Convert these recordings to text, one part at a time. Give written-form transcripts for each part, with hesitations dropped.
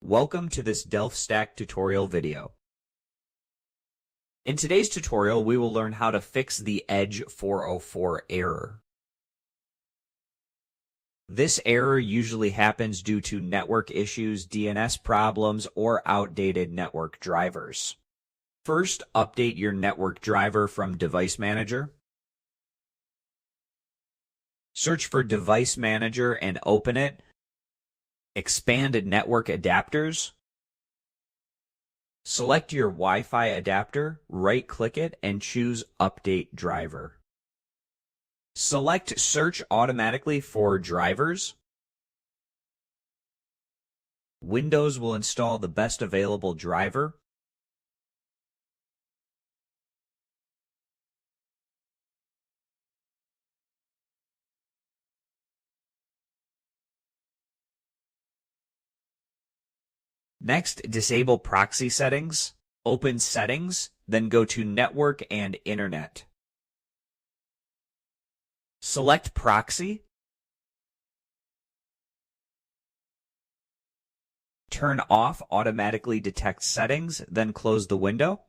Welcome to this DelphStack tutorial video. In today's tutorial, we will learn how to fix the Edge 404 error. This error usually happens due to network issues, DNS problems, or outdated network drivers. First, update your network driver from Device Manager. Search for Device Manager and open it. Expand network adapters. Select your Wi-Fi adapter, right-click it, and choose Update Driver. Select Search automatically for drivers. Windows will install the best available driver. Next, disable proxy settings. Open Settings, then go to Network and Internet. Select Proxy. Turn off Automatically Detect Settings, then close the window.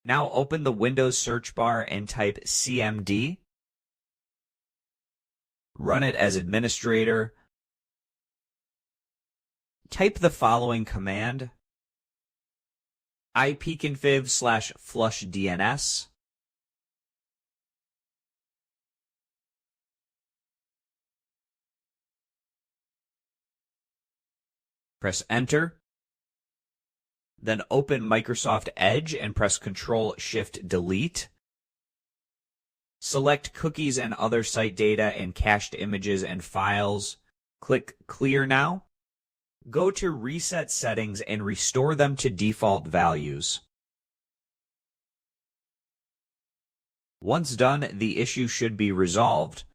Now open the Windows search bar and type CMD. Run it as administrator. Type the following command: ipconfig/flushdns. Press Enter. Then open Microsoft Edge and press Ctrl-Shift-Delete. Select Cookies and Other Site Data and Cached Images and Files. Click Clear now. Go to Reset Settings and restore them to default values. Once done, the issue should be resolved.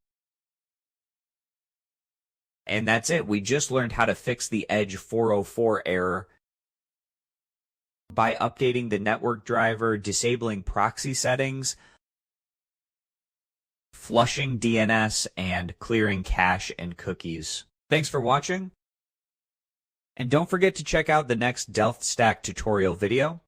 And that's it. We just learned how to fix the Edge 404 error by updating the network driver, disabling proxy settings, flushing DNS, and clearing cache and cookies. Thanks for watching. And don't forget to check out the next DelphStack tutorial video.